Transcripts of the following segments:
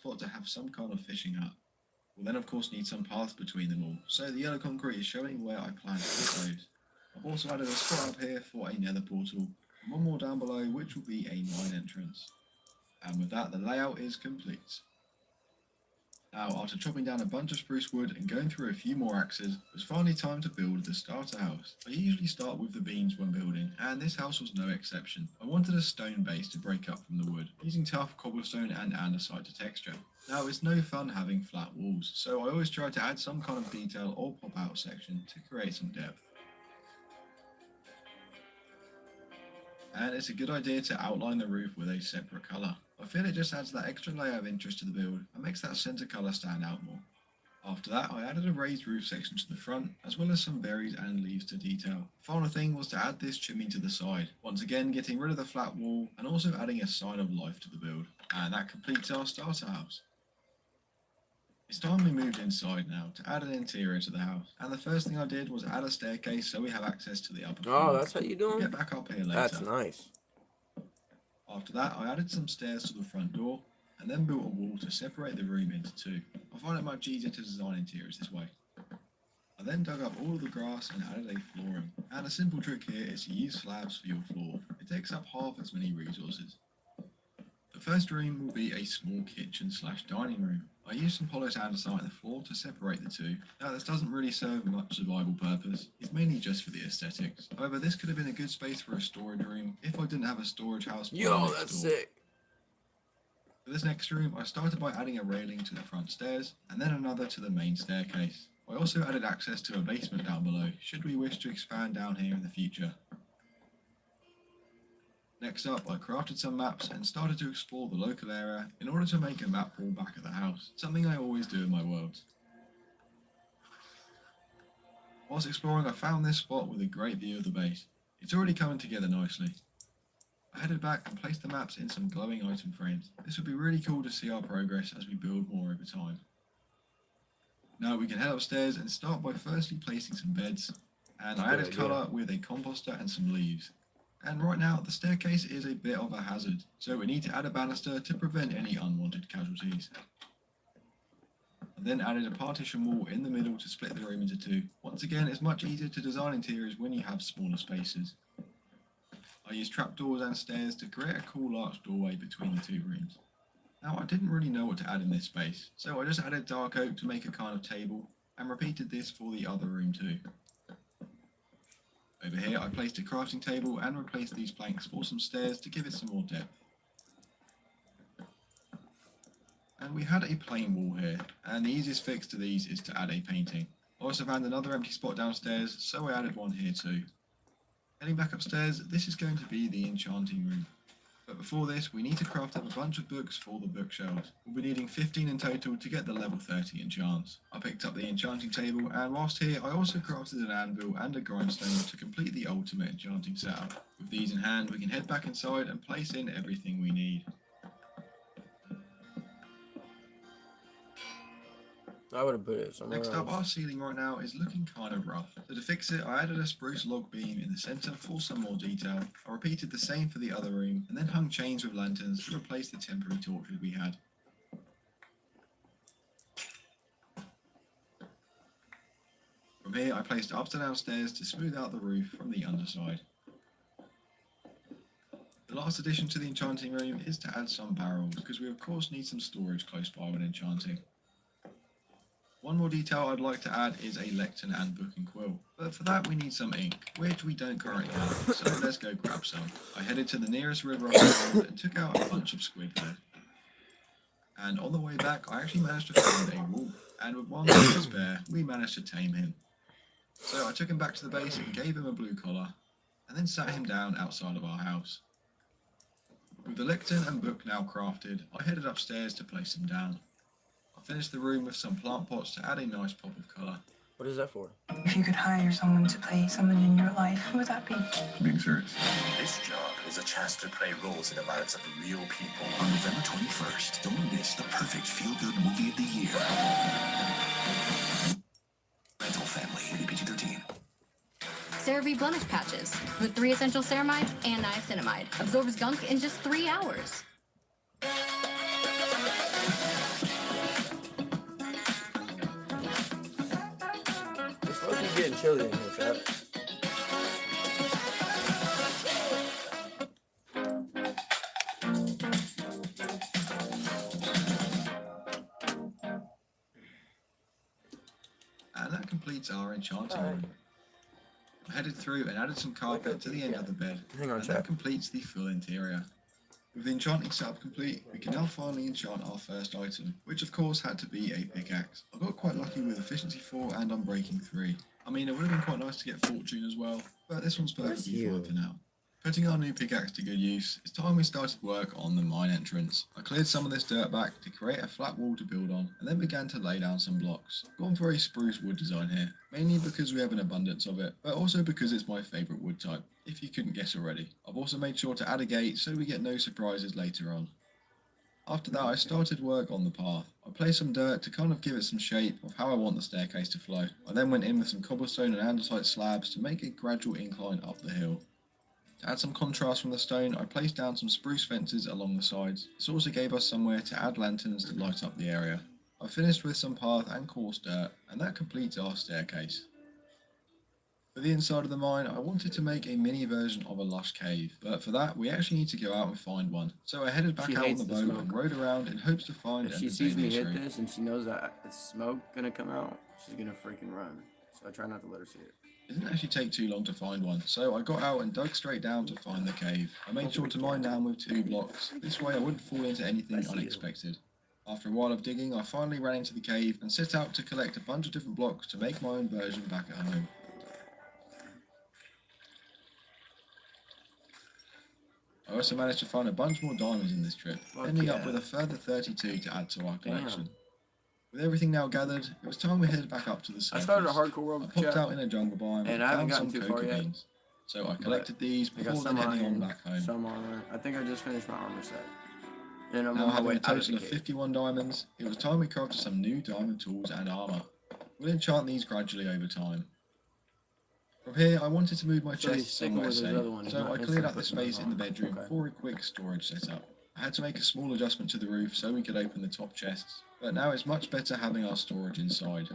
spot to have some kind of fishing hut. We'll then of course need some paths between them all, so the yellow concrete is showing where I plan to put those. I've also added a spot up here for a nether portal, and one more down below which will be a mine entrance. And with that the layout is complete. Now, after chopping down a bunch of spruce wood and going through a few more axes, it was finally time to build the starter house. I usually start with the beams when building, and this house was no exception. I wanted a stone base to break up from the wood, using tough cobblestone and andesite to texture. Now, it's no fun having flat walls, so I always try to add some kind of detail or pop out section to create some depth. And it's a good idea to outline the roof with a separate colour. I feel it just adds that extra layer of interest to the build and makes that centre colour stand out more. After that, I added a raised roof section to the front, as well as some berries and leaves to detail. The final thing was to add this chimney to the side, once again getting rid of the flat wall and also adding a sign of life to the build. And that completes our starter house. It's time we moved inside now to add an interior to the house, and the first thing I did was add a staircase so we have access to the upper floor. Oh, that's how you doing? We'll get back up here later. That's nice. After that, I added some stairs to the front door, and then built a wall to separate the room into two. I find it much easier to design interiors this way. I then dug up all of the grass and added a flooring, and a simple trick here is to use slabs for your floor. It takes up half as many resources. The first room will be a small kitchen / dining room. I used some polished andesite on the floor to separate the two. Now this doesn't really serve much survival purpose, it's mainly just for the aesthetics. However, this could have been a good space for a storage room if I didn't have a storage house. Yo, that's sick. For this next room, I started by adding a railing to the front stairs, and then another to the main staircase. I also added access to a basement down below, should we wish to expand down here in the future. Next up, I crafted some maps and started to explore the local area in order to make a map wall back at the house, something I always do in my worlds. Whilst exploring, I found this spot with a great view of the base. It's already coming together nicely. I headed back and placed the maps in some glowing item frames. This would be really cool to see our progress as we build more over time. Now we can head upstairs and start by firstly placing some beds, and I added colour with a composter and some leaves. And right now the staircase is a bit of a hazard, so we need to add a banister to prevent any unwanted casualties. I then added a partition wall in the middle to split the room into two. Once again, it's much easier to design interiors when you have smaller spaces. I used trapdoors and stairs to create a cool arched doorway between the two rooms. Now I didn't really know what to add in this space, so I just added dark oak to make a kind of table, and repeated this for the other room too. Over here I placed a crafting table and replaced these planks for some stairs to give it some more depth. And we had a plain wall here, and the easiest fix to these is to add a painting. I also found another empty spot downstairs, so I added one here too. Heading back upstairs, this is going to be the enchanting room. But before this, we need to craft up a bunch of books for the bookshelves. We'll be needing 15 in total to get the level 30 enchants. I picked up the enchanting table, and whilst here, I also crafted an anvil and a grindstone to complete the ultimate enchanting setup. With these in hand, we can head back inside and place in everything we need. I would have put it somewhere Next up, our ceiling right now is looking kind of rough. So to fix it, I added a spruce log beam in the centre for some more detail. I repeated the same for the other room, and then hung chains with lanterns to replace the temporary torches we had. From here, I placed ups and downstairs to smooth out the roof from the underside. The last addition to the enchanting room is to add some barrels, because we of course need some storage close by when enchanting. One more detail I'd like to add is a lectern and book and quill, but for that we need some ink, which we don't currently have, so let's go grab some. I headed to the nearest river I could find and took out a bunch of squid there. And on the way back I actually managed to find a wolf, and with one to spare we managed to tame him. So I took him back to the base and gave him a blue collar, and then sat him down outside of our house. With the lectern and book now crafted, I headed upstairs to place them down. I finished the room with some plant pots to add a nice pop of colour. What is that for? If you could hire someone to play someone in your life, who would that be? Being serious. This job is a chance to play roles in the lives of real people. On November 21st, don't miss the perfect feel-good movie of the year. Rental Family, PG-13. CeraVe blemish patches with 3 essential ceramides and niacinamide. Absorbs gunk in just 3 hours. getting chilly in here, chat. And that completes our enchanting room. I headed through and added some carpet to the end of the bed. Hang on, And chat. that completes the full interior. With the enchanting setup complete, we can now finally enchant our first item, which of course had to be a pickaxe. I got quite lucky with efficiency 4 and unbreaking 3. I mean, it would have been quite nice to get fortune as well, but this one's perfectly fine for now. Putting our new pickaxe to good use, it's time we started work on the mine entrance. I cleared some of this dirt back to create a flat wall to build on, and then began to lay down some blocks. Gone for a spruce wood design here, mainly because we have an abundance of it, but also because it's my favourite wood type, if you couldn't guess already. I've also made sure to add a gate so we get no surprises later on. After that, I started work on the path. I placed some dirt to kind of give it some shape of how I want the staircase to flow. I then went in with some cobblestone and andesite slabs to make a gradual incline up the hill. To add some contrast from the stone, I placed down some spruce fences along the sides. This also gave us somewhere to add lanterns to light up the area. I finished with some path and coarse dirt, and that completes our staircase. For the inside of the mine, I wanted to make a mini version of a lush cave, but for that we actually need to go out and find one. So I headed back out on the boat and rode around in hopes to find If she sees me hit this and she knows that it's smoke gonna come out, she's gonna freaking run. So I try not to let her see it. It didn't actually take too long to find one, so I got out and dug straight down to find the cave. I made sure to mine down with 2 blocks, this way I wouldn't fall into anything unexpected. After a while of digging, I finally ran into the cave and set out to collect a bunch of different blocks to make my own version back at home. I also managed to find a bunch more diamonds in this trip, ending up with a further 32 to add to our collection. With everything now gathered, it was time we headed back up to the surface. I started a hardcore world I popped out in a jungle biome and I haven't found gotten some too far cocoa yet. beans. So I collected these I got before then some heading on iron, back home. some armor. I think I just finished my armor set. And I'm Now on my having way a out of total the of cave. 51 diamonds, it was time we crafted some new diamond tools and armor. We'll enchant these gradually over time. From here, I wanted to move my So he's chest sticking somewhere with his safe, other one, he's so not I cleared out the instantly putting space those in the on. bedroom Okay. for a quick storage setup. I had to make a small adjustment to the roof so we could open the top chests, but now it's much better having our storage inside.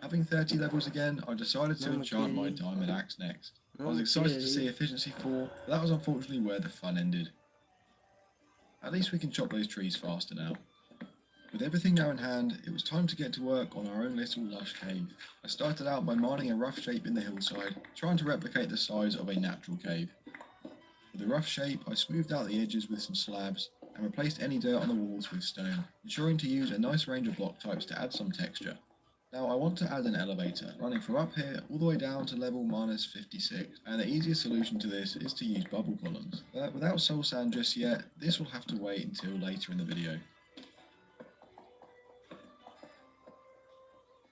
Having 30 levels again, I decided to enchant my diamond axe next. I was excited to see efficiency 4, but that was unfortunately where the fun ended. At least we can chop those trees faster now. With everything now in hand, it was time to get to work on our own little lush cave. I started out by mining a rough shape in the hillside, trying to replicate the size of a natural cave. With the rough shape, I smoothed out the edges with some slabs and replaced any dirt on the walls with stone, ensuring to use a nice range of block types to add some texture. Now I want to add an elevator, running from up here all the way down to level minus 56, and the easiest solution to this is to use bubble columns. But without soul sand just yet, this will have to wait until later in the video.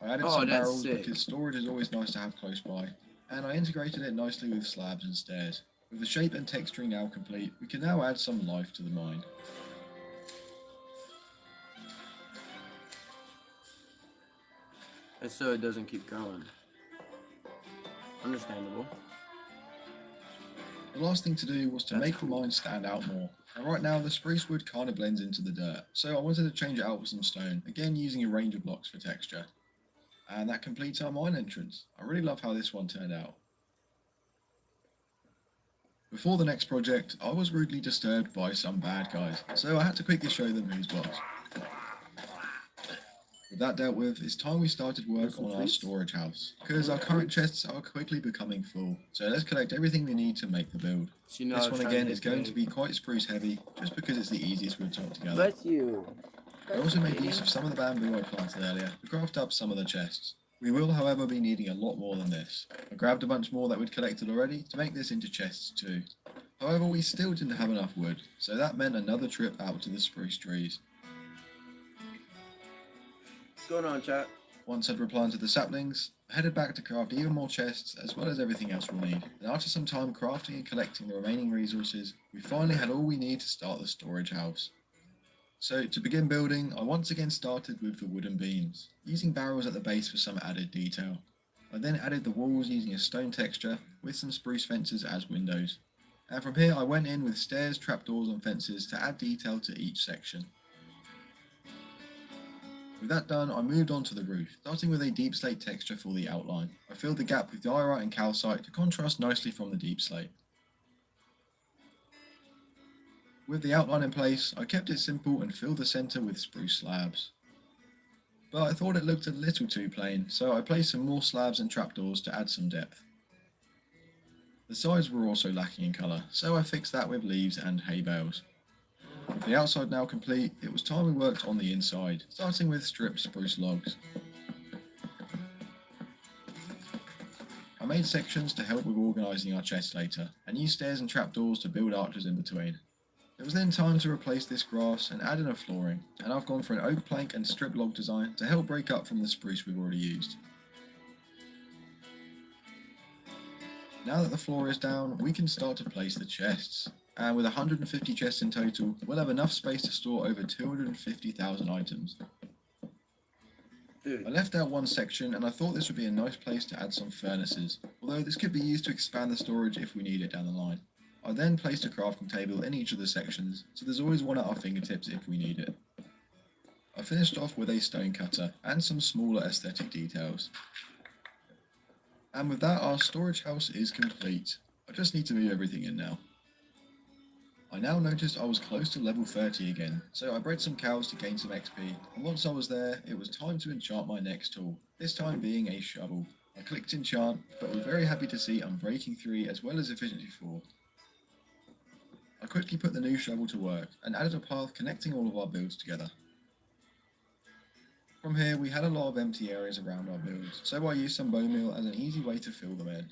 I added some barrels because storage is always nice to have close by, and I integrated it nicely with slabs and stairs. With the shape and texturing now complete, we can now add some life to the mine. And so it doesn't keep going. Understandable. The last thing to do was to make the mine stand out more. And right now the spruce wood kind of blends into the dirt, so I wanted to change it out with some stone, again using a range of blocks for texture. And that completes our mine entrance. I really love how this one turned out. Before the next project, I was rudely disturbed by some bad guys, so I had to quickly show them who's boss. With that dealt with, it's time we started work on our storage house, because our current chests are quickly becoming full, so let's collect everything we need to make the build. This one again is going to be quite spruce heavy, just because it's the easiest wood type together. Bless you. I also made use of some of the bamboo I planted earlier to craft up some of the chests. We will however be needing a lot more than this. I grabbed a bunch more that we'd collected already to make this into chests too. However, we still didn't have enough wood, so that meant another trip out to the spruce trees. What's going on, chat? Once I'd replanted the saplings, I headed back to craft even more chests as well as everything else we'll need. And after some time crafting and collecting the remaining resources, we finally had all we need to start the storage house. So to begin building, I once again started with the wooden beams, using barrels at the base for some added detail. I then added the walls using a stone texture with some spruce fences as windows. And from here I went in with stairs, trapdoors and fences to add detail to each section. With that done, I moved on to the roof, starting with a deep slate texture for the outline. I filled the gap with diorite and calcite to contrast nicely from the deep slate. With the outline in place, I kept it simple and filled the centre with spruce slabs. But I thought it looked a little too plain, so I placed some more slabs and trapdoors to add some depth. The sides were also lacking in colour, so I fixed that with leaves and hay bales. With the outside now complete, it was time we worked on the inside, starting with stripped spruce logs. I made sections to help with organising our chest later, and used stairs and trapdoors to build arches in between. It was then time to replace this grass and add in a flooring, and I've gone for an oak plank and strip log design to help break up from the spruce we've already used. Now that the floor is down, we can start to place the chests. And with 150 chests in total, we'll have enough space to store over 250,000 items. Dude. I left out one section and I thought this would be a nice place to add some furnaces, although this could be used to expand the storage if we need it down the line. I then placed a crafting table in each of the sections, so there's always one at our fingertips if we need it. I finished off with a stone cutter and some smaller aesthetic details. And with that, our storage house is complete. I just need to move everything in now. I now noticed I was close to level 30 again, so I bred some cows to gain some XP, and once I was there, it was time to enchant my next tool, this time being a shovel. I clicked enchant, but was very happy to see Unbreaking 3 as well as Efficiency 4. I quickly put the new shovel to work, and added a path connecting all of our builds together. From here, we had a lot of empty areas around our builds, so I used some bone meal as an easy way to fill them in.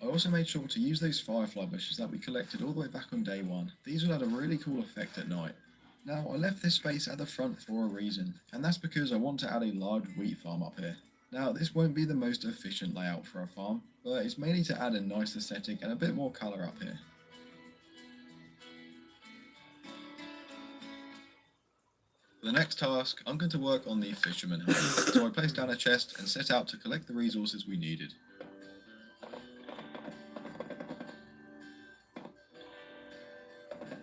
I also made sure to use those firefly bushes that we collected all the way back on day 1. These will add a really cool effect at night. Now, I left this space at the front for a reason, and that's because I want to add a large wheat farm up here. Now, this won't be the most efficient layout for a farm, but it's mainly to add a nice aesthetic and a bit more colour up here. For the next task, I'm going to work on the fisherman hut, so I placed down a chest and set out to collect the resources we needed.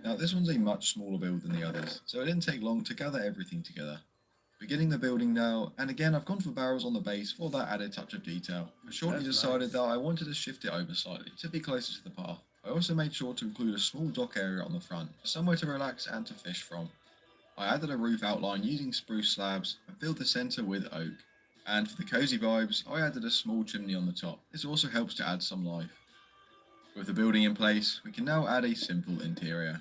Now this one's a much smaller build than the others, so it didn't take long to gather everything together. Beginning the building now, and again I've gone for barrels on the base for that added touch of detail. I shortly decided that I wanted to shift it over slightly to be closer to the path. I also made sure to include a small dock area on the front, for somewhere to relax and to fish from. I added a roof outline using spruce slabs and filled the centre with oak. And for the cozy vibes, I added a small chimney on the top. This also helps to add some life. With the building in place, we can now add a simple interior.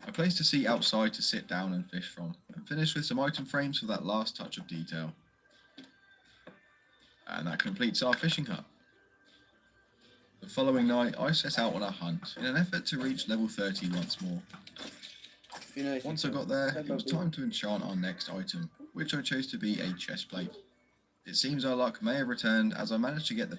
I placed a seat outside to sit down and fish from, and finished with some item frames for that last touch of detail. And that completes our fishing hut. The following night, I set out on a hunt, in an effort to reach level 30 once more. Once I got there, it was time to enchant our next item, which I chose to be a chest plate. It seems our luck may have returned as I managed to get the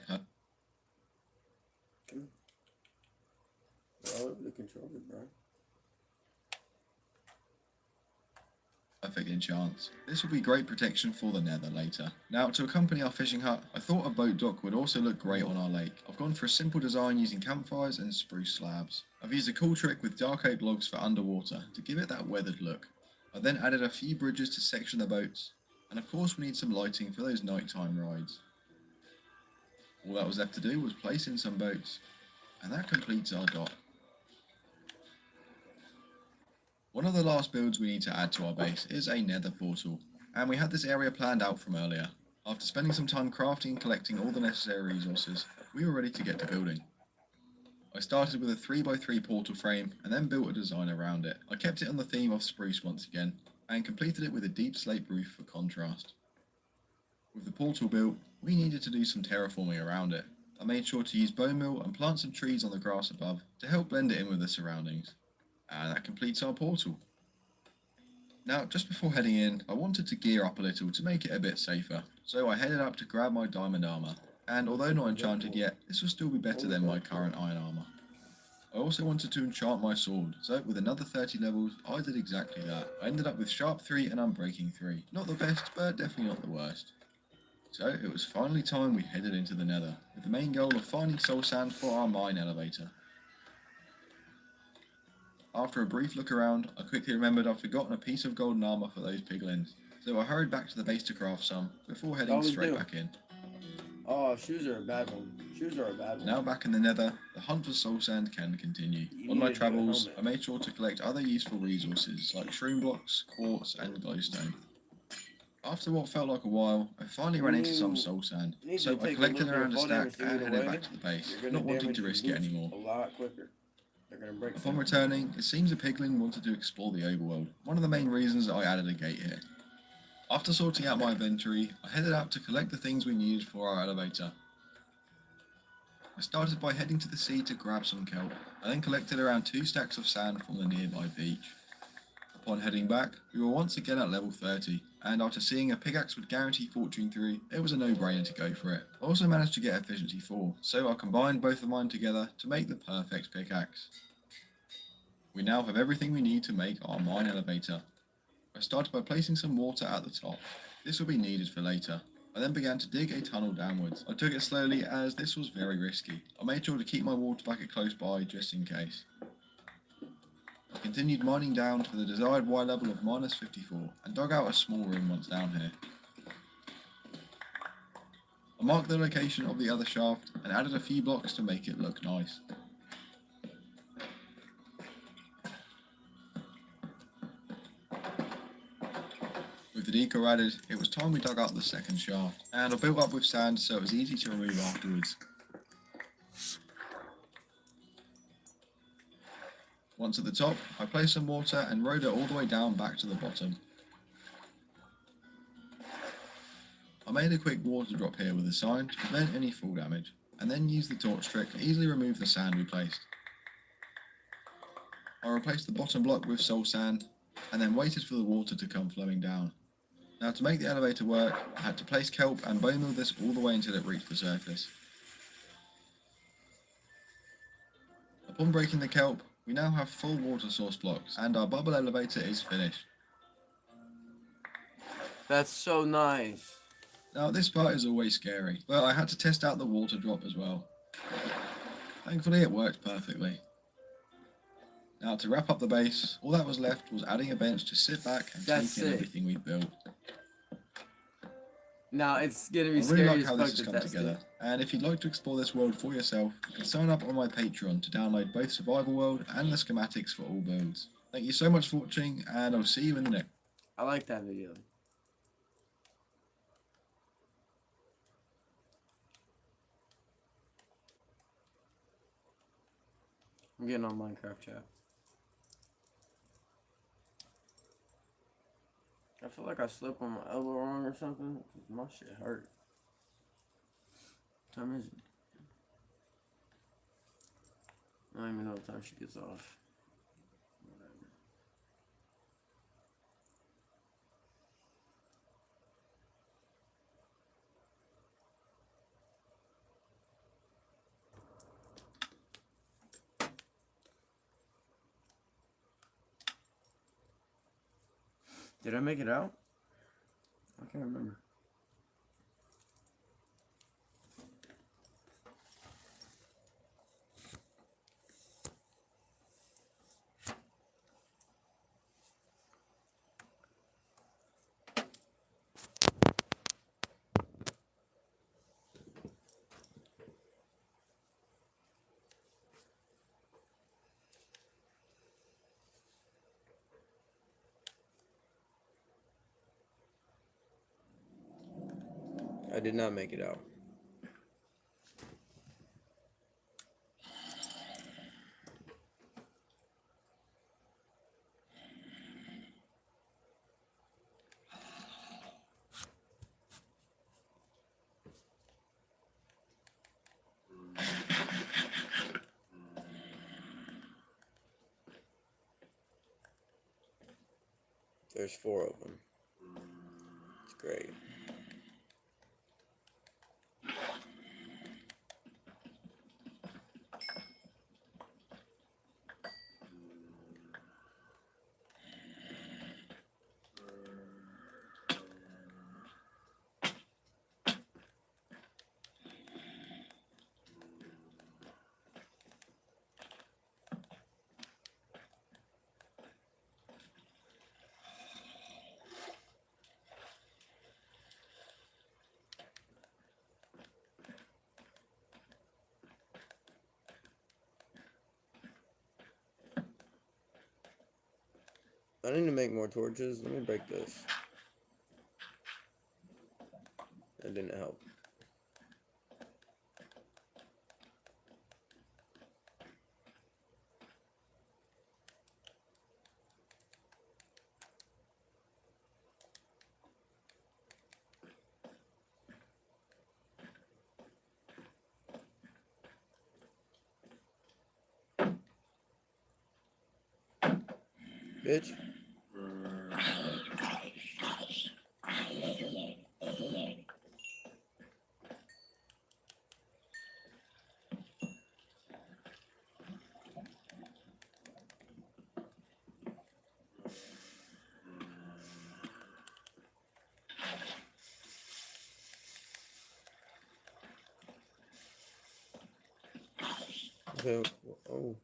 perfect enchants. This will be great protection for the nether later. Now, to accompany our fishing hut, I thought a boat dock would also look great on our lake. I've gone for a simple design using campfires and spruce slabs. I've used a cool trick with dark oak logs for underwater to give it that weathered look. I then added a few bridges to section the boats, and of course we need some lighting for those nighttime rides. All that was left to do was place in some boats, and that completes our dock. One of the last builds we need to add to our base is a nether portal, and we had this area planned out from earlier. After spending some time crafting and collecting all the necessary resources, we were ready to get to building. I started with a 3x3 portal frame and then built a design around it. I kept it on the theme of spruce once again, and completed it with a deep slate roof for contrast. With the portal built, we needed to do some terraforming around it. I made sure to use bone meal and plant some trees on the grass above to help blend it in with the surroundings. And that completes our portal. Now, just before heading in, I wanted to gear up a little to make it a bit safer, so I headed up to grab my diamond armor, and although not enchanted yet, this will still be better than my current iron armor. I also wanted to enchant my sword, so with another 30 levels, I did exactly that. I ended up with sharp 3 and unbreaking 3. Not the best, but definitely not the worst. So it was finally time we headed into the nether, with the main goal of finding soul sand for our mine elevator. After a brief look around, I quickly remembered I'd forgotten a piece of golden armor for those piglins, so I hurried back to the base to craft some, before heading Always straight do. back in. Oh, shoes are a bad one. Shoes are a bad one. Now back in the nether, the hunt for soul sand can continue. You On need my to do a travels, helmet. I made sure to collect other useful resources like shroom blocks, quartz, and glowstone. After what felt like a while, I finally ran into some soul sand, You need so to I take a collected little bit around of a fall stack damage to and get headed away. back to the base, You're gonna not wanting damage to your risk it boots anymore. a lot quicker. They're gonna break. Upon returning, it seems a piglin wanted to explore the overworld, one of the main reasons I added a gate here. After sorting out my inventory, I headed out to collect the things we needed for our elevator. I started by heading to the sea to grab some kelp. I then collected around 2 stacks of sand from the nearby beach. Upon heading back, we were once again at level 30, and after seeing a pickaxe would guarantee fortune 3, it was a no-brainer to go for it. I also managed to get efficiency 4, so I combined both of mine together to make the perfect pickaxe. We now have everything we need to make our mine elevator. I started by placing some water at the top. This will be needed for later. I then began to dig a tunnel downwards. I took it slowly as this was very risky. I made sure to keep my water bucket close by just in case. I continued mining down to the desired Y level of -54 and dug out a small room once down here. I marked the location of the other shaft and added a few blocks to make it look nice. With the decor added, it was time we dug up the second shaft, and I built up with sand so it was easy to remove afterwards. Once at the top, I placed some water and rode it all the way down back to the bottom. I made a quick water drop here with a sign to prevent any fall damage, and then used the torch trick to easily remove the sand we placed. I replaced the bottom block with soul sand, and then waited for the water to come flowing down. Now to make the elevator work, I had to place kelp and bone meal this all the way until it reached the surface. Upon breaking the kelp, we now have full water source blocks, and our bubble elevator is finished. That's so nice. Now this part is always scary, but I had to test out the water drop as well. Thankfully it worked perfectly. Now to wrap up the base, all that was left was adding a bench to sit back and That's take in sick. everything we built. Now it's gonna be I really scary like as how fuck this has to come test together, it. and if you'd like to explore this world for yourself, you can sign up on my Patreon to download both Survival World and the schematics for all builds. Thank you so much for watching, and I'll see you in the next. I like that video. I'm getting on Minecraft chat. I feel like I slipped on my elbow wrong or something. 'Cause my shit hurt. What time is it? I don't even know what time she gets off. Whatever. Did I make it out? I can't remember. I did not make it out. There's 4 of them. It's great. I need to make more torches. Let me break this. That didn't help. Bitch. Okay. Oh.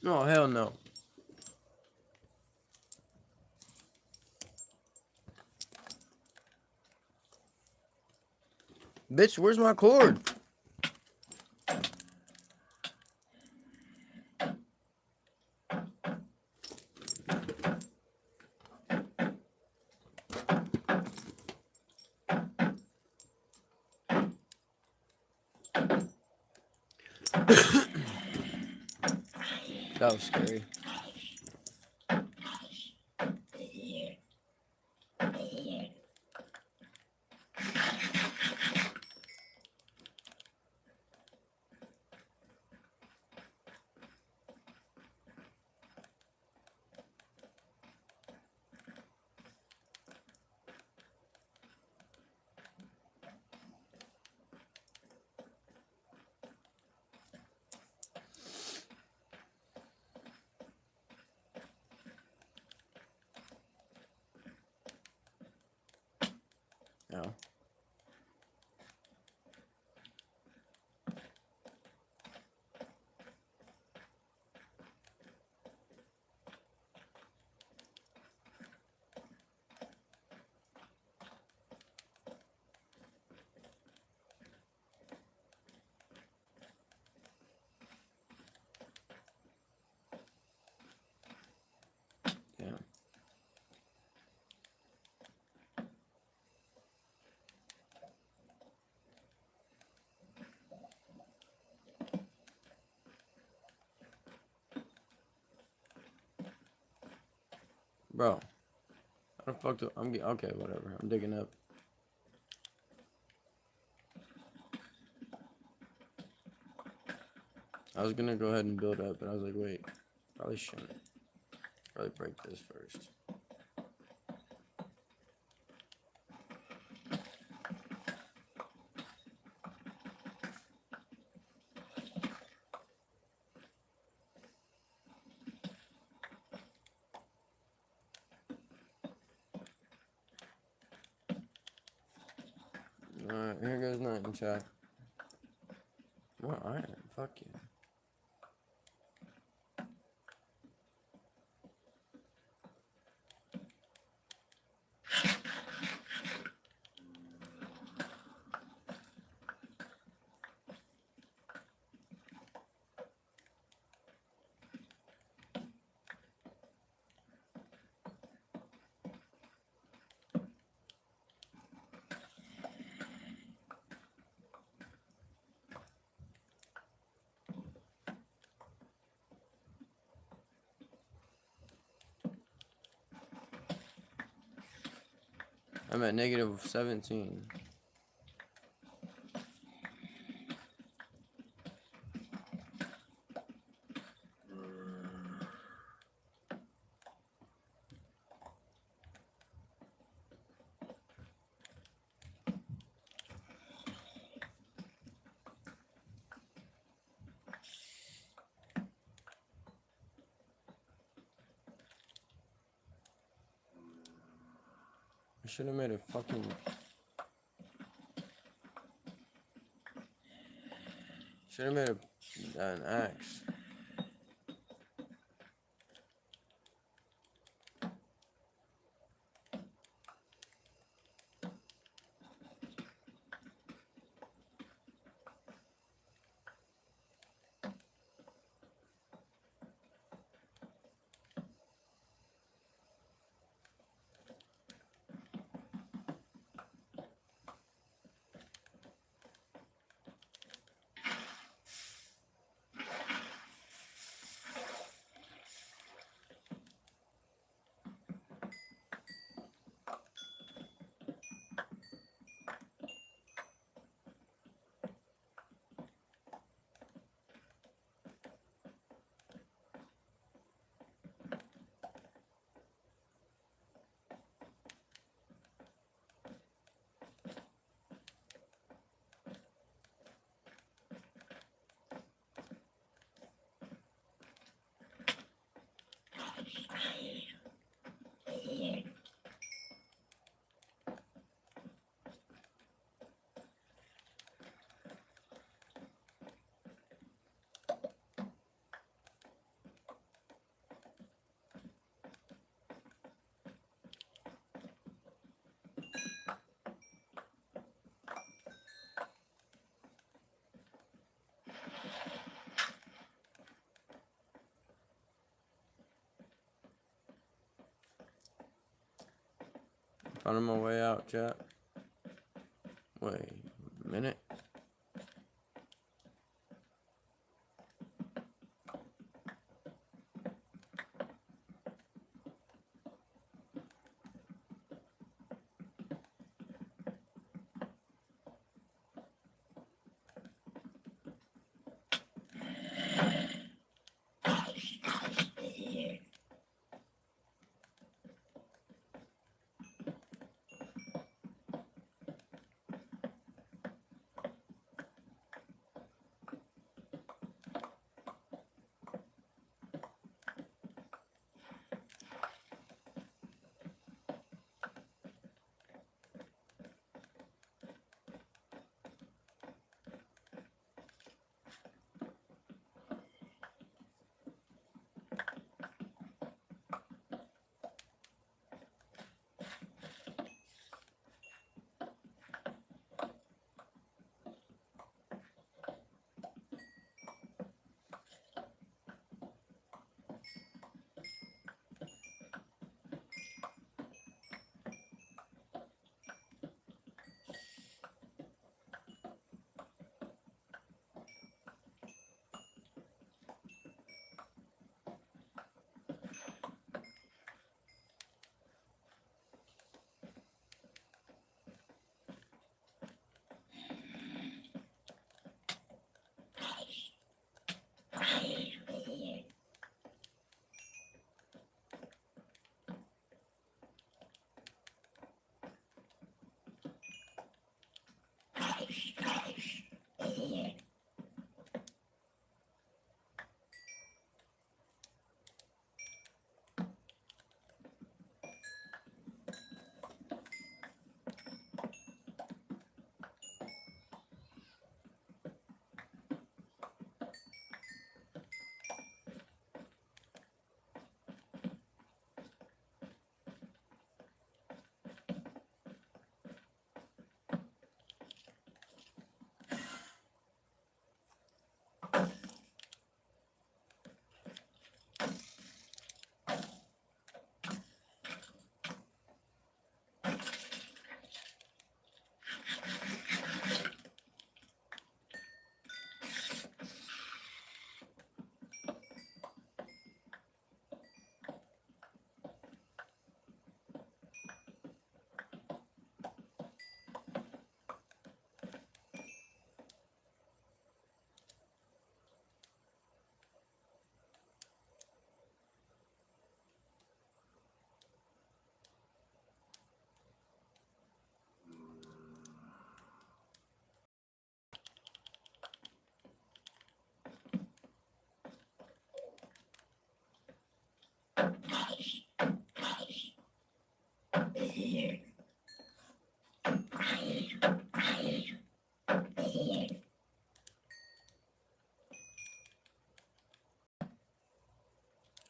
No, hell no. Bitch, where's my cord? That was scary. No. Yeah. Bro. How the fuck do I'm getting okay, whatever. I'm digging up. I was gonna go ahead and build up, but I was like, wait, probably shouldn't. Probably break this first. Alright, here goes nothing, chat. More iron. Fuck you. I'm at negative 17. I should have made a fucking... Should have made an axe. Found my way out, chat. Wait a minute.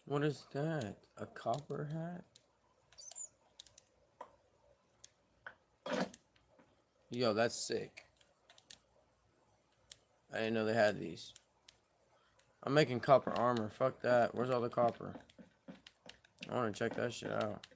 What is that? A copper hat? Yo, that's sick. I didn't know they had these. I'm making copper armor. Fuck that. Where's all the copper? I want to check that shit out.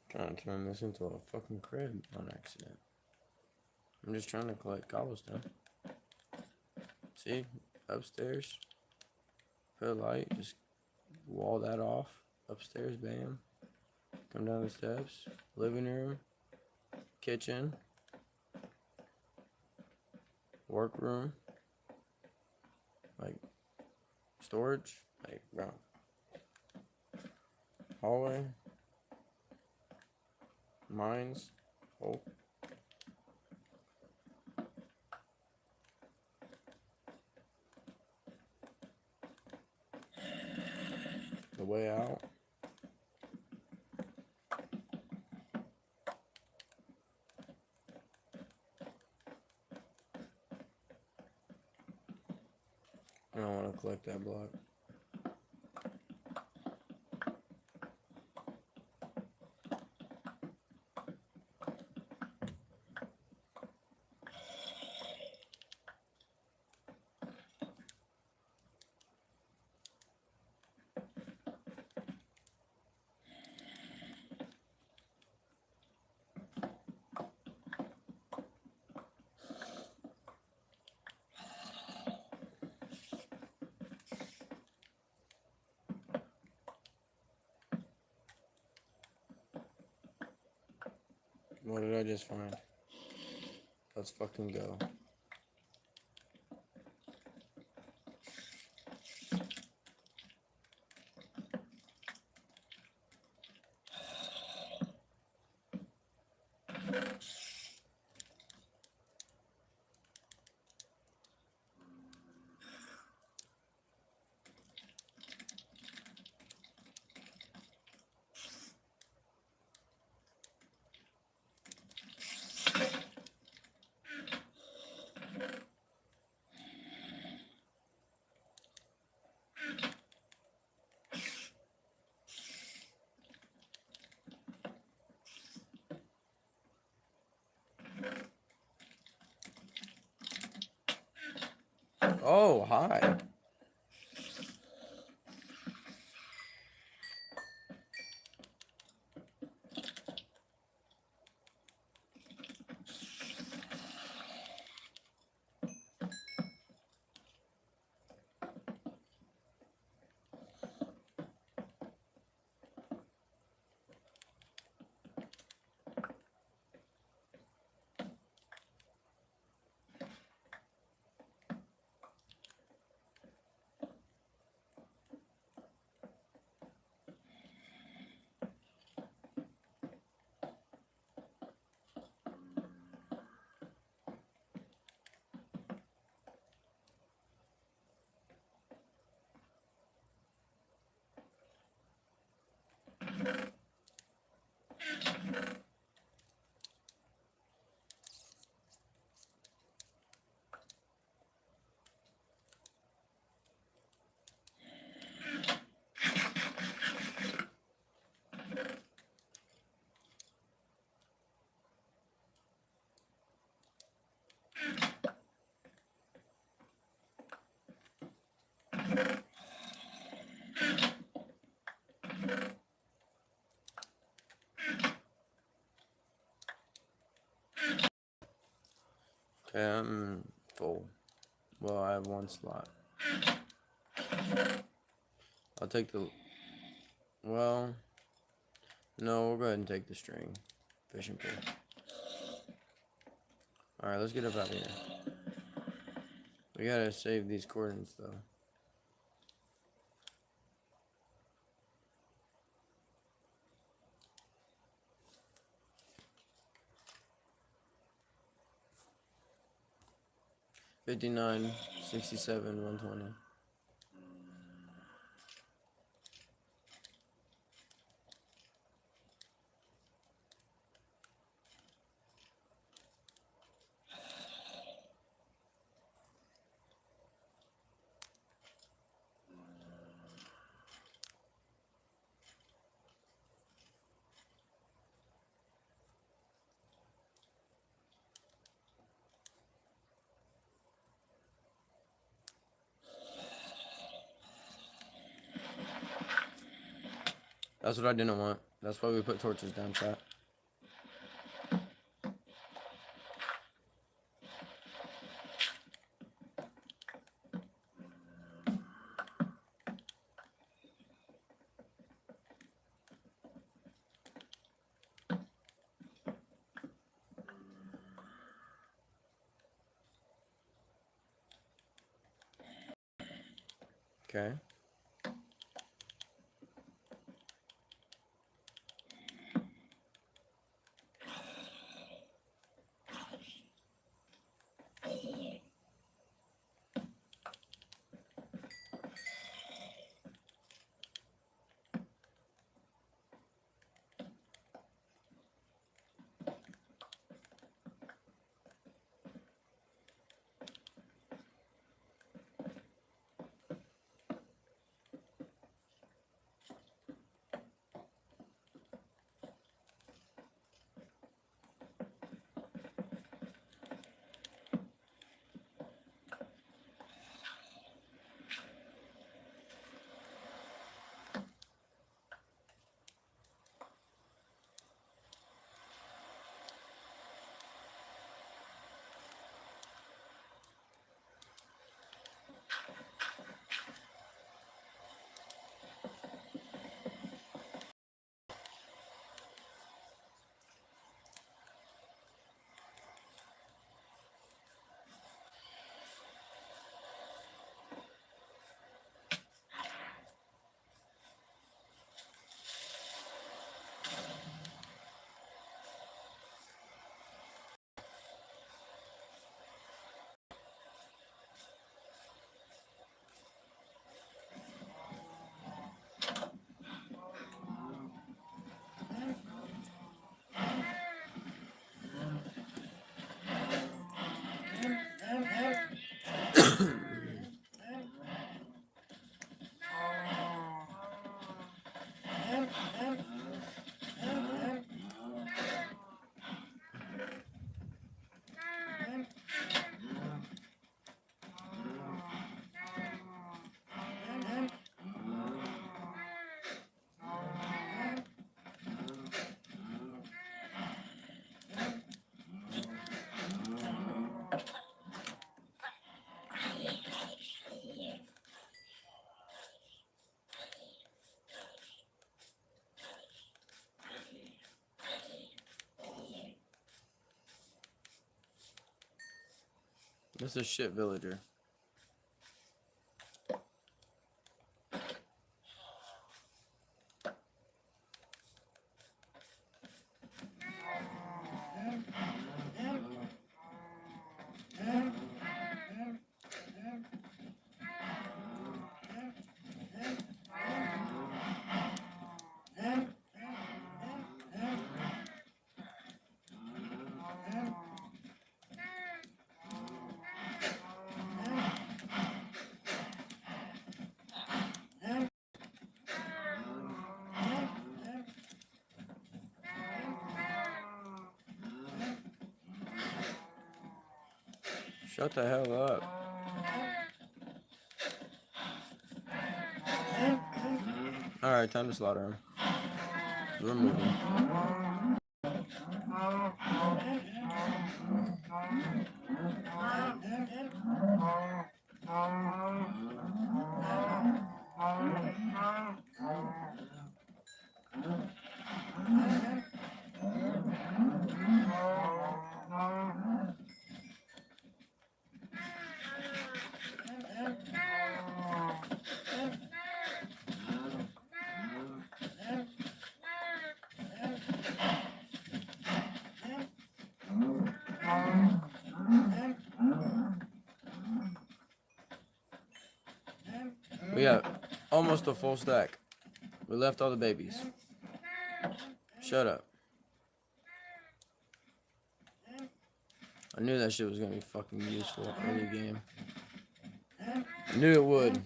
Trying to turn this into a fucking crib on accident. I'm just trying to collect cobblestone. See? Upstairs. Put a light. Just wall that off. Upstairs, bam. Come down the steps. Living room. Kitchen. Workroom. Like, storage. Like, bro. Hallway. Mines. Oh. The way out. I don't want to collect that block. What did I just find? Let's fucking go. Oh, hi. Okay, I'm full. Well, I have one slot. I'll take the... Well... No, we'll go ahead and take the string. Fishing pole. Alright, let's get up out of here. We gotta save these coordinates, though. $59, $67, $120. That's what I didn't want. That's why we put torches down, chat. Okay. This is shit villager. Shut the hell up. Alright, time to slaughter him. We're moving. got almost a full stack. We left all the babies. Shut up. I knew that shit was gonna be fucking useful early game. I knew it would.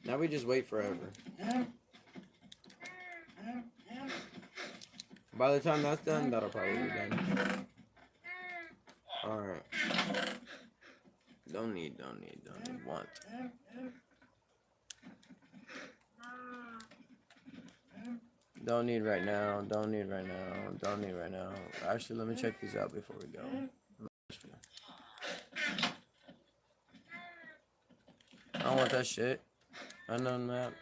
Now we just wait forever. By the time that's done, that'll probably be done. Alright. Don't need, want. Don't need right now, don't need right now, don't need right now. Actually, let me check these out before we go. I don't want that shit. Unknown map.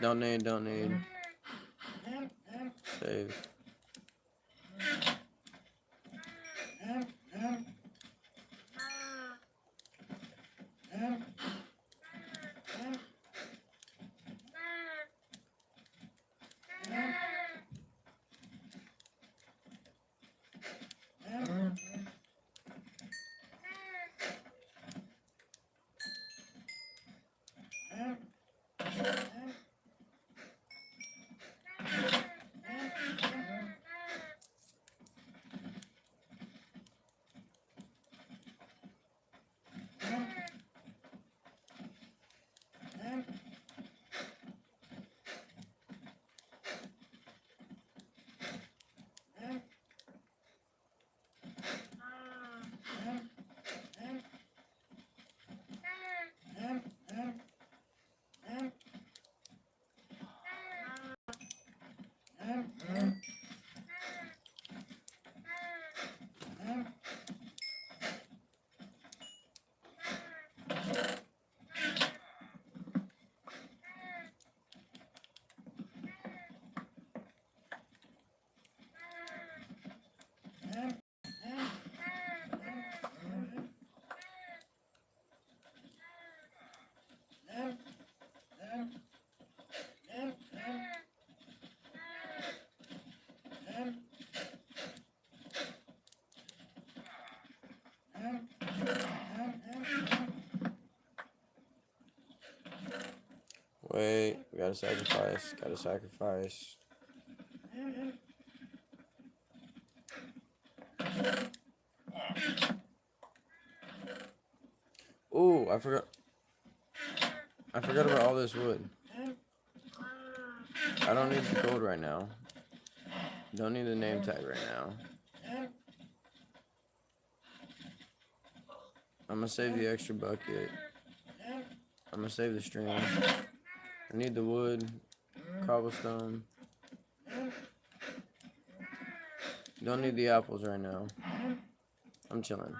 Don't need. Save. Wait, we gotta sacrifice. Ooh, I forgot about all this wood. I don't need the gold right now. Don't need the name tag right now. I'm gonna save the extra bucket. I'm gonna save the string. I need the wood, cobblestone. Don't need the apples right now. I'm chilling.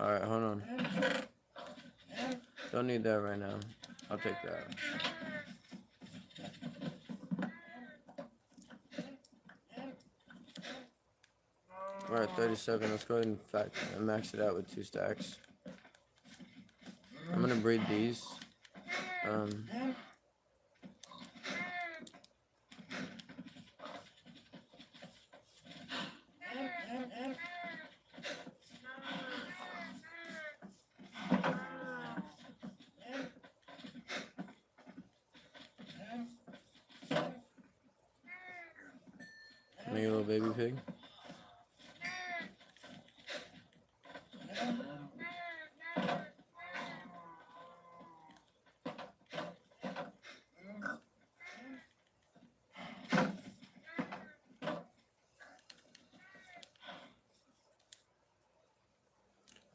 Alright, hold on. Don't need that right now. I'll take that. We're at 37. Let's go ahead and max it out with 2 stacks. I'm gonna breed these. Make a little baby pig.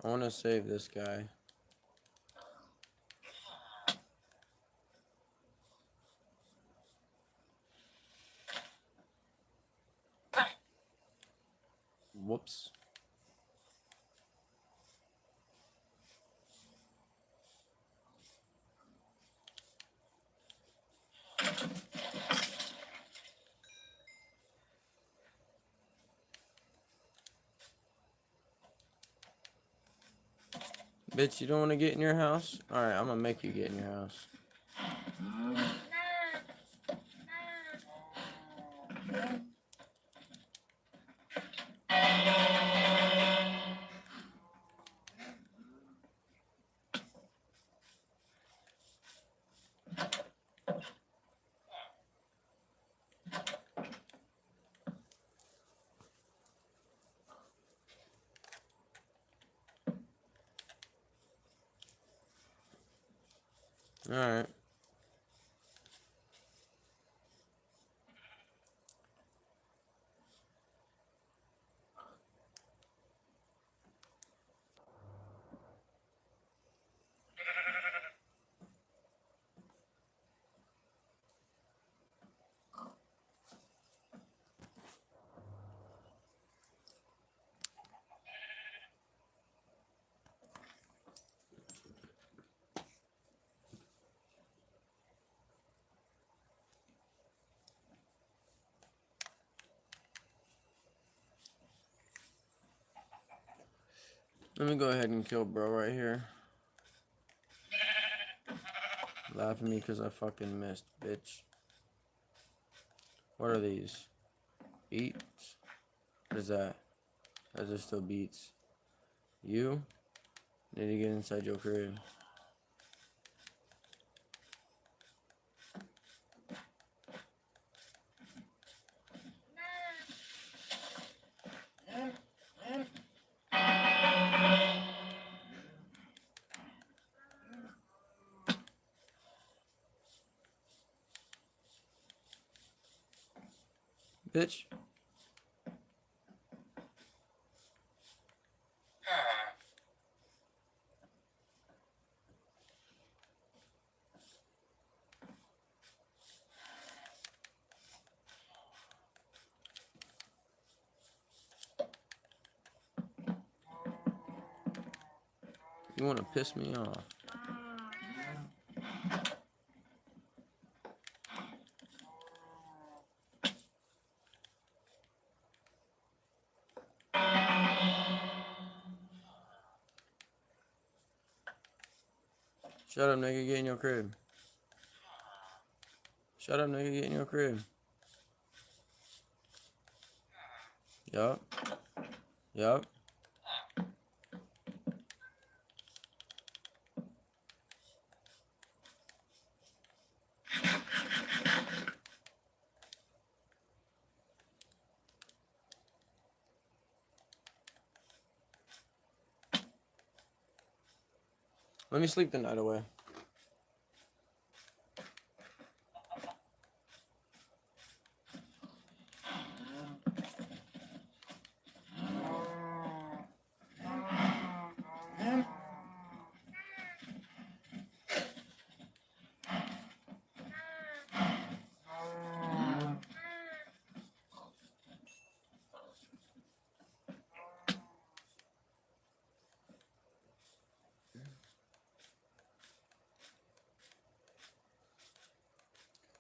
I want to save this guy. Whoops. Bitch, you don't want to get in your house? Alright, I'm gonna make you get in your house. Alright. Let me go ahead and kill bro right here. Laugh at me because I fucking missed, bitch. What are these? Beats? What is that? Those are still beats. You need to get inside your crib. Bitch. You want to piss me off. Shut up, nigga. Get in your crib. Shut up, nigga. Get in your crib. Yup. Yup. Let me sleep the night away.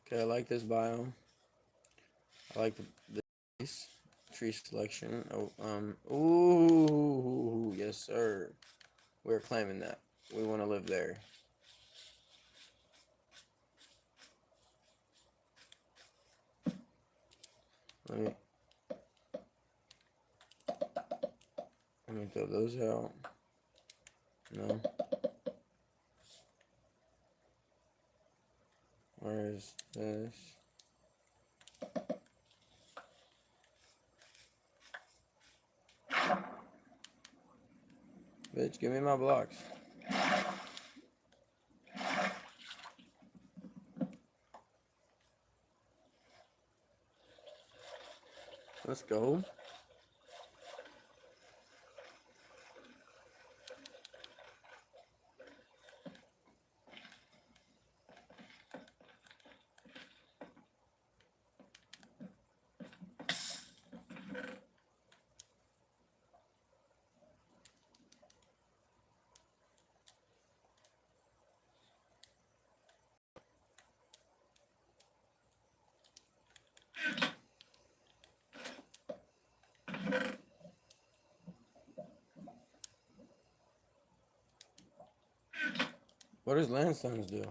Okay, I like this biome. I like the tree selection. Oh, ooh, yes, sir. We're claiming that. We want to live there. Let me throw those out. No. Where is this? Bitch, give me my blocks. Let's go. What does landstones do?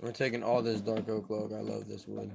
We're taking all this dark oak log. I love this wood.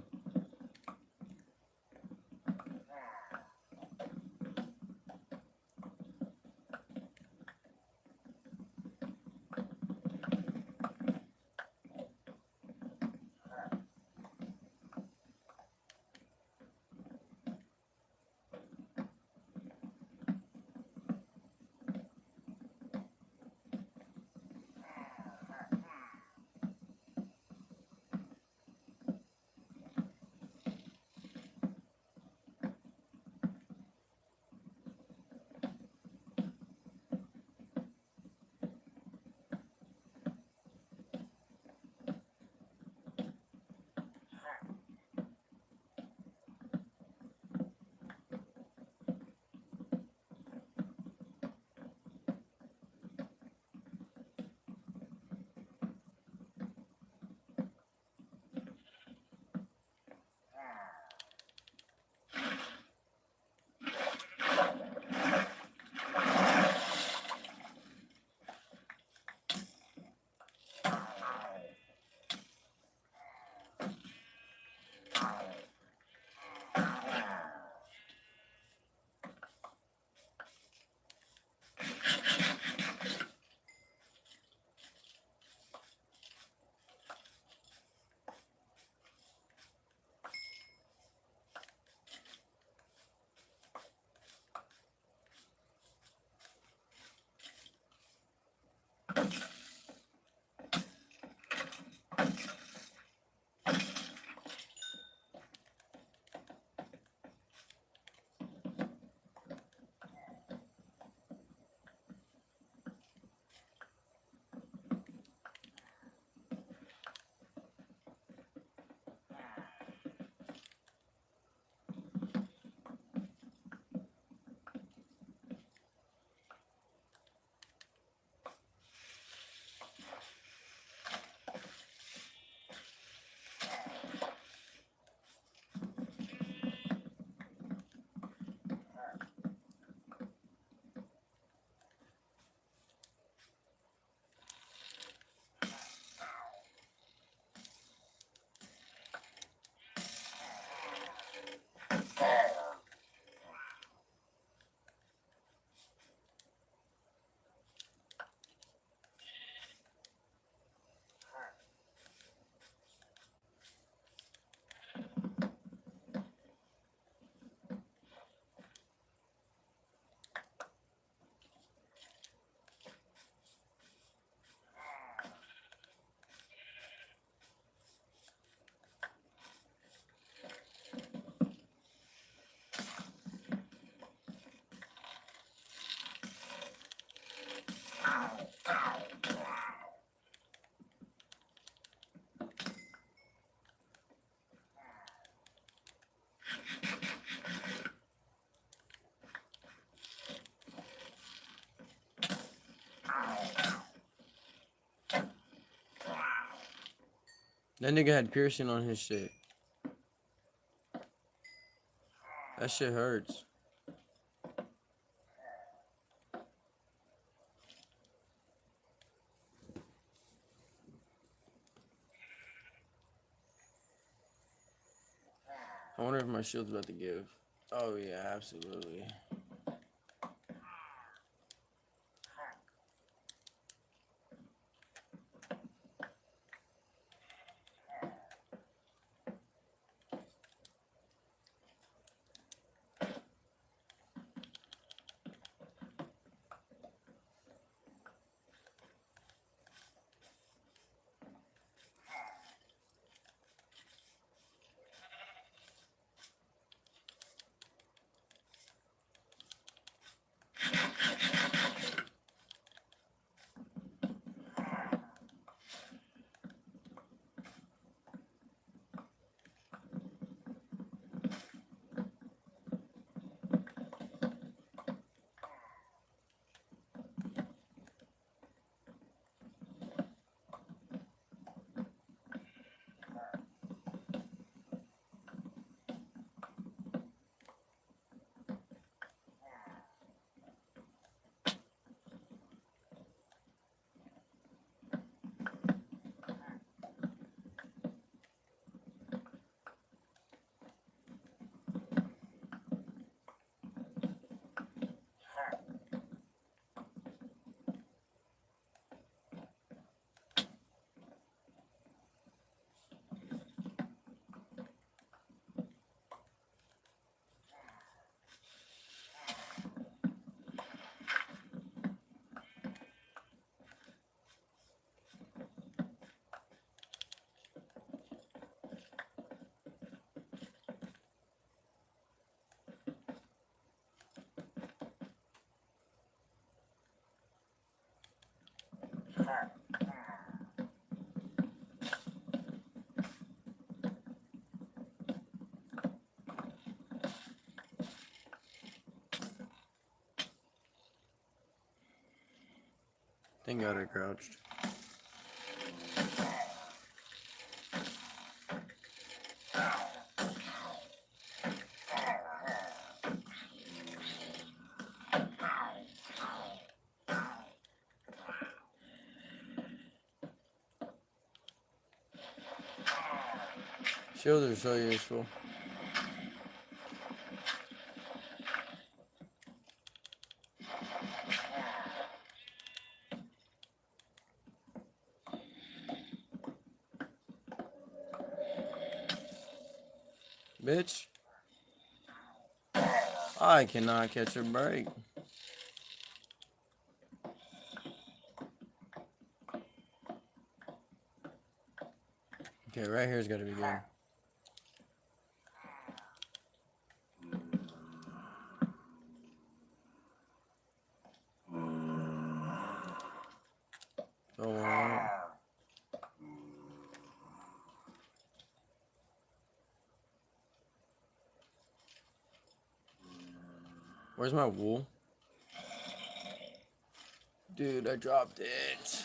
That nigga had piercing on his shit. That shit hurts. I wonder if my shield's about to give. Oh yeah, absolutely. Thank God I crouched. Shields are so useful. Bitch. I cannot catch a break. Okay, right here's gotta be good. Go on. Where's my wool? Dude, I dropped it.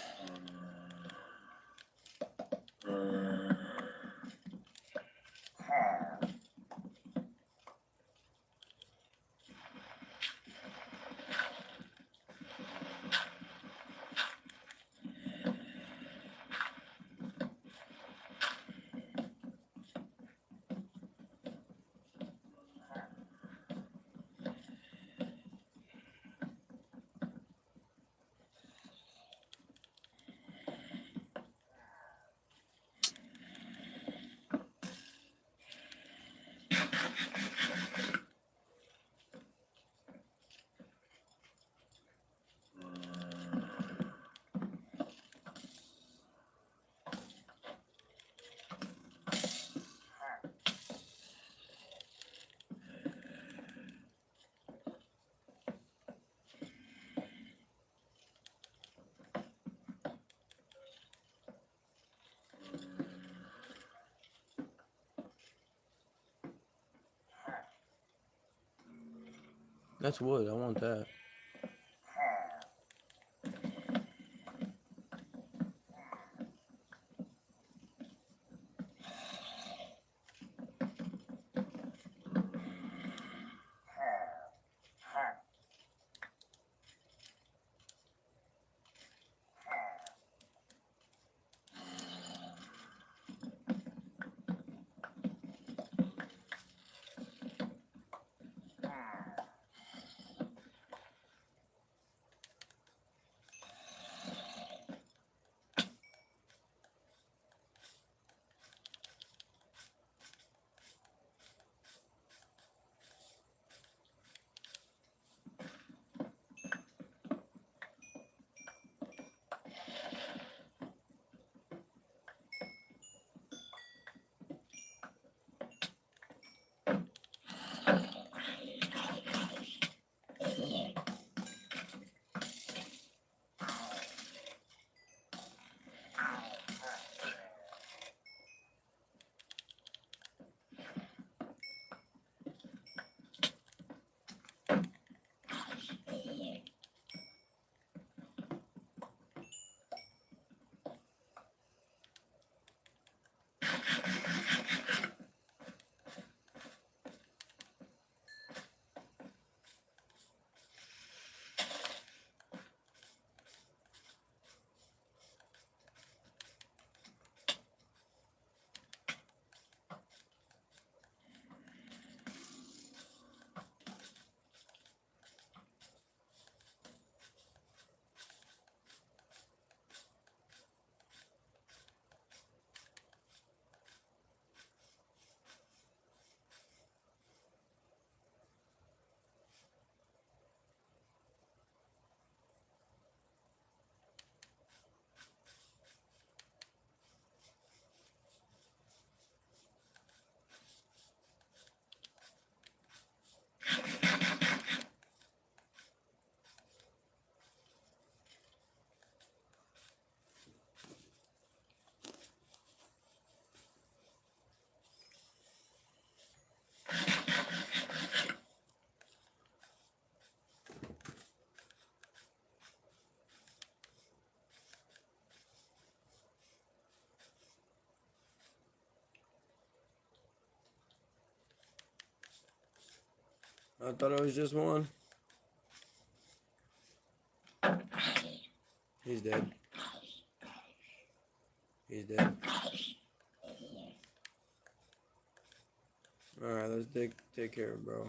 That's wood. I want that. I thought it was just one. He's dead. He's dead. Alright, let's take care of bro.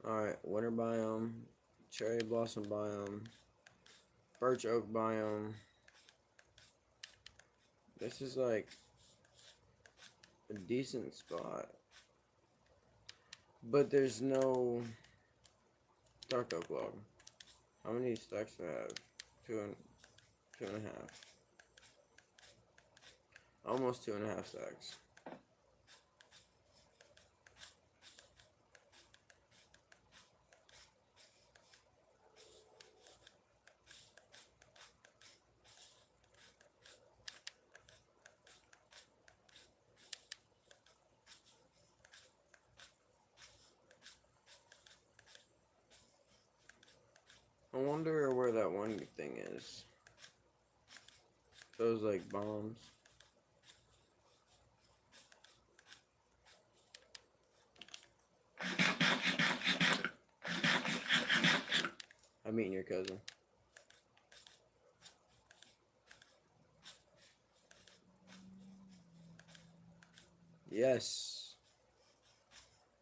Alright, winter biome, cherry blossom biome, birch oak biome. This is like a decent spot. But there's no dark oak log. How many stacks do I have? Two and a half. Almost 2.5 stacks. I wonder where that one thing is. Those like bombs. I'm meeting your cousin. Yes.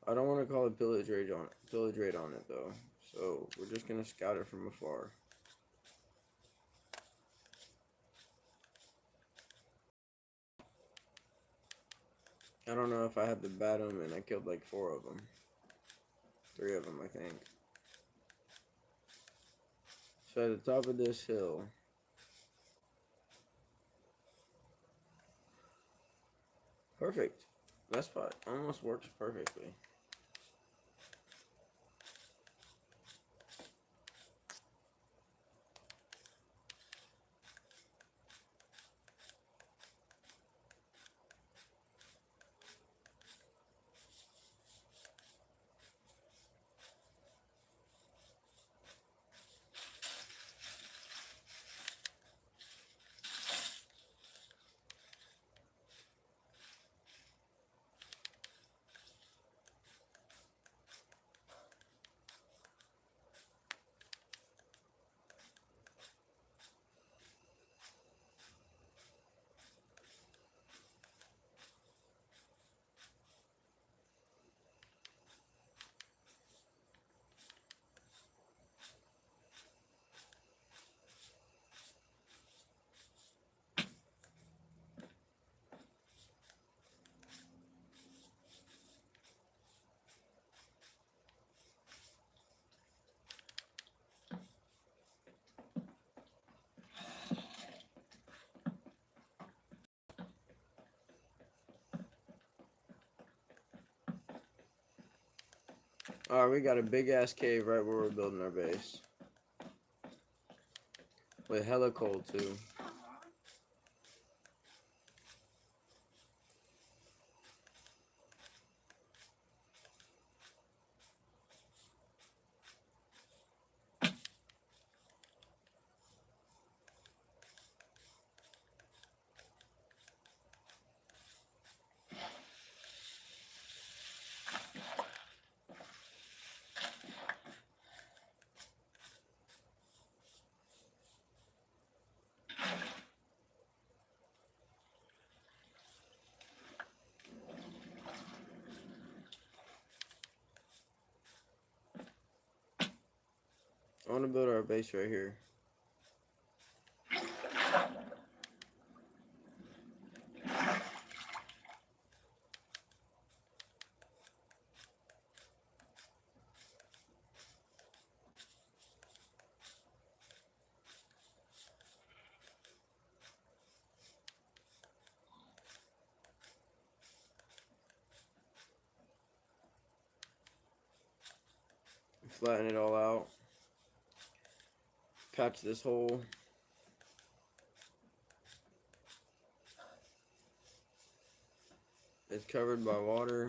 I don't want to call it pillage raid on it though. So we're just gonna scout it from afar. I don't know if I had to bat them, and I killed like 4 of them. 3 of them, I think. So at the top of this hill, perfect. That spot almost works perfectly. Alright, we got a big ass cave right where we're building our base. With hella coal too. I want to build our base right here. Flatten it all out. Patch this hole. It's covered by water.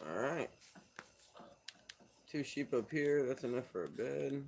Alright. 2 sheep up here. That's enough for a bed.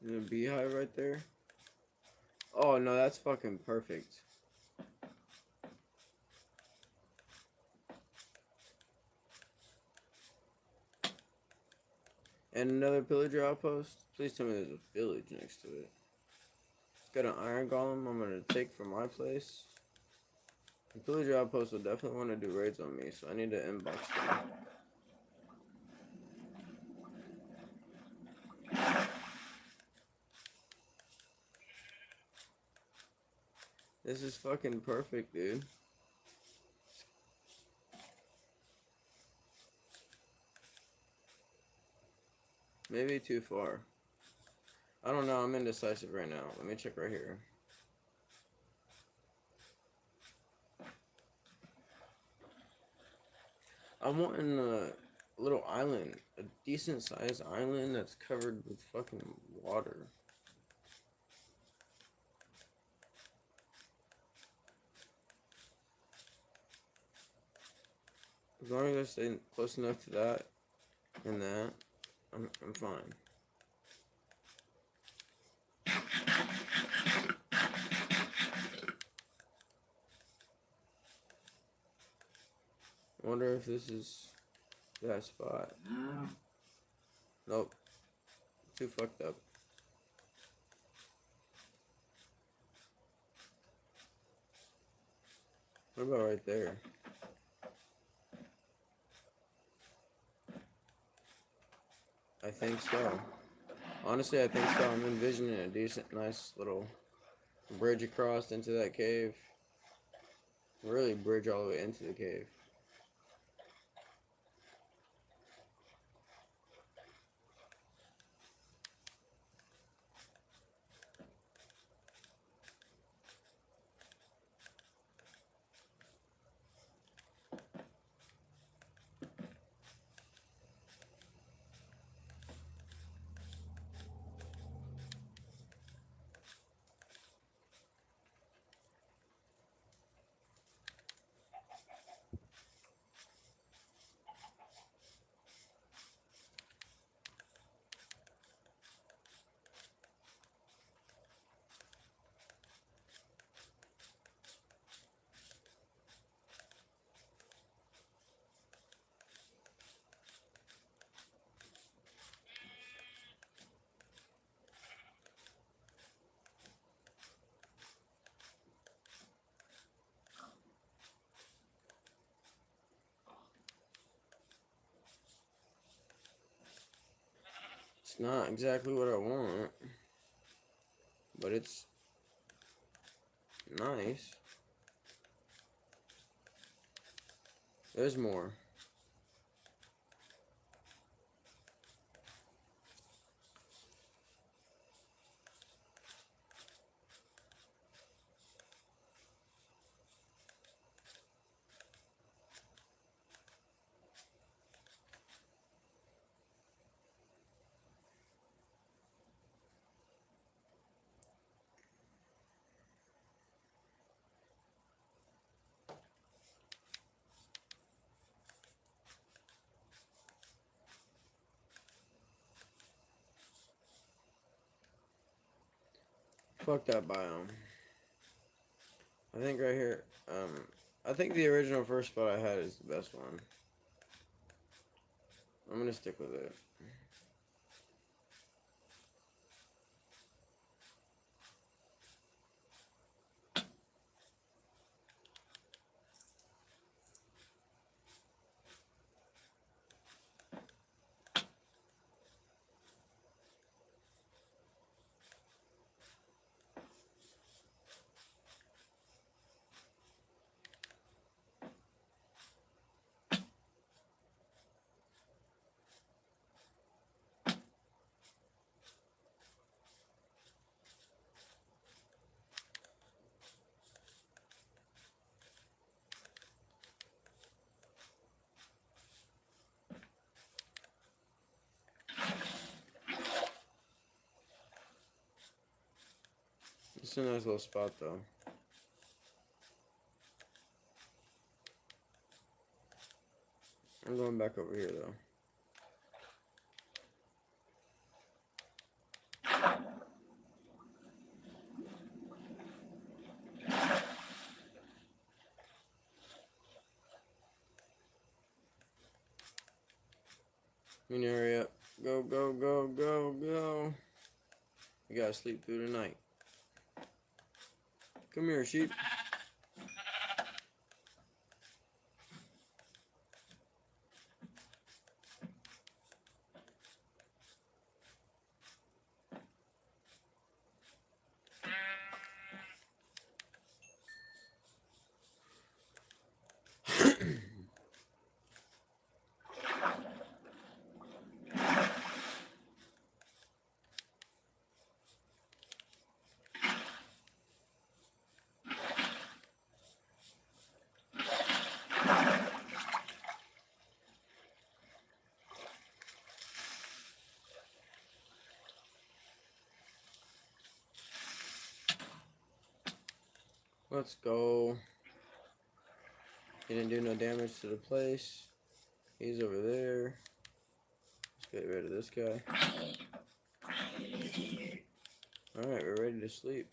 And a beehive right there. Oh no, that's fucking perfect. And another pillager outpost. Please tell me there's a village next to it. It's got an iron golem I'm gonna take from my place. The pillager outpost will definitely want to do raids on me, so I need to inbox them. This is fucking perfect, dude. Maybe too far. I don't know, I'm indecisive right now. Let me check right here. I'm wanting a little island. A decent sized island that's covered with fucking water. As long as I stay close enough to that and that, I'm fine. Wonder if this is that spot. Nope. Too fucked up. What about right there? I think so. Honestly, I think so. I'm envisioning a decent, nice little bridge across into that cave. Really bridge all the way into the cave. It's not exactly what I want, but it's nice. There's more. Fuck that biome. I think right here, I think the original first spot I had is the best one. I'm gonna stick with it. It's a nice little spot though. I'm going back over here though. You need to hurry up. Go, go, go, go, go. You gotta sleep through the night. Come here, sheep. Let's go. He didn't do no damage to the place. He's over there. Let's get rid of this guy. Alright, we're ready to sleep.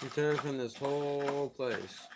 Return from this whole place.